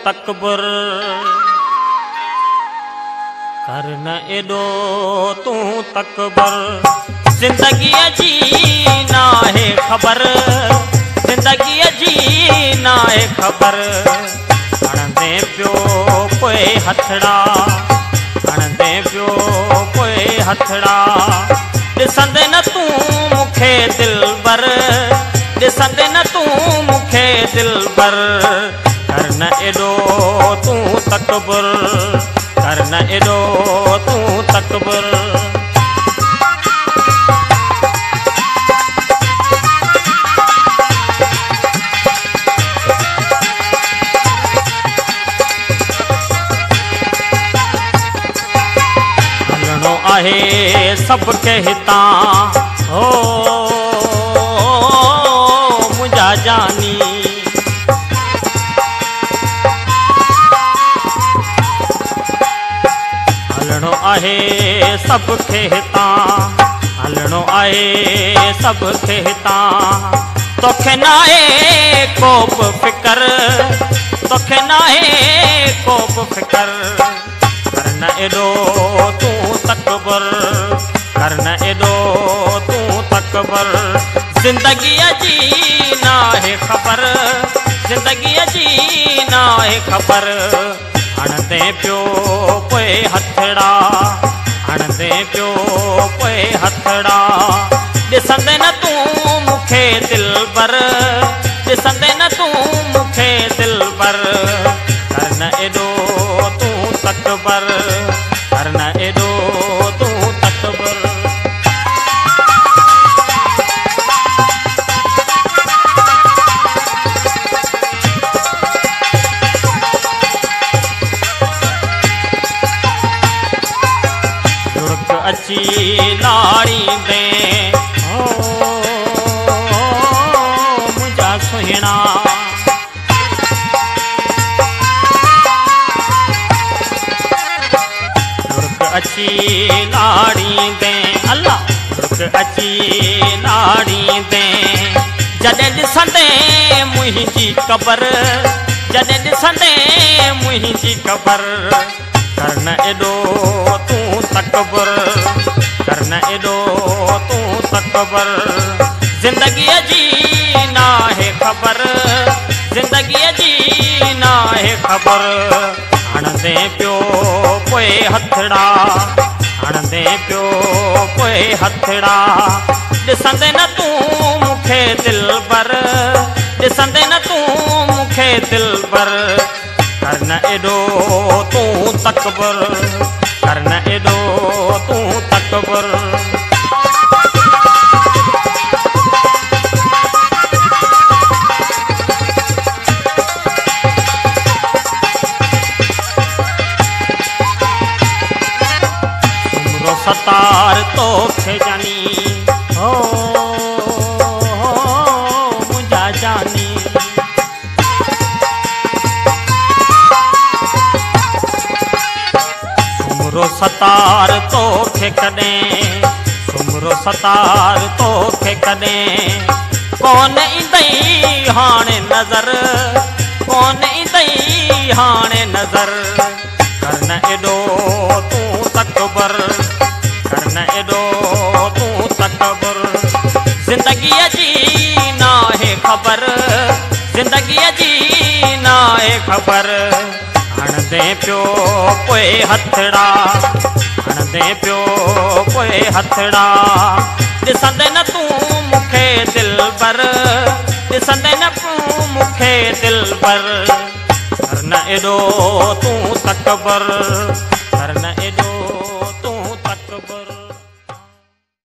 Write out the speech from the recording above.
तकबर करन एडो तू तकबर जिंदगी जी ना है खबर जिंदगी जी ना है खबर हणंदे पियो कोई हथड़ा हणंदे पियो कोई हथड़ा ॾिसंदे न तू मुखे दिलबर ॾिसंदे न तू मुखे दिलबर करन एडो तू तकबर करन एडो तू तकबर हलणो आहे सबके हितां हो मुंहिंजा जानी हलणो आहे सबके हितां हलणो आहे सबके हितां तोखे नाहे को बि फिकर तोखे नाहे को बि फिकर करन एडो तू तकबर करन एडो तू तकबर जिंदगी जी ना है खबर जिंदगी जी ना है खबर हणंदे पियो कोई हथड़ा हणंदे पियो कोई हथड़ा ॾिसंदे न तू मुखे दिलबर ॾिसंदे न तू मुखे दिलबर करन एडो तू तकबर करन एडो तू तकबर लुड़क अची लाड़ी दे ओ मुंहिंजा सुहिणा अची लाड़ी दे अल्लाह लुड़क अची लाड़ी दे जॾहिं ॾिसंदे मुंहिंजी क़बर जॾहिं ॾिसंदे मुंहिंजी क़बर करन एडो तू तकबर करन एडो तू तकबर जिंदगी जी ना है खबर जिंदगी जी ना है खबर हणंदे पियो कोई हथड़ा हणंदे पियो कोई हथड़ा ॾिसंदे न तू मुखे दिलबर ॾिसंदे न तू मुखे दिलबर करन एडो तू तकबर करन एडो तू तकबर सतार तोखे जानी हो मुंहिंजा जानी सुमरो सतार तोखे कॾहिं सुमरो सतार तोखे कॾहिं कोन ईंदई हाणे नज़र कोन ईंदई हाणे नज़र करन एडो तू तकबर करन एडो तू तकबर जिंदगी जी ना है खबर जिंदगी जी ना है खबर हणंदे पियो कोई हथड़ा हणंदे पियो कोई हथड़ा ॾिसंदे न तू मुखे दिलबर ॾिसंदे न तू मुखे दिलबर करन एडो तू तकबर करन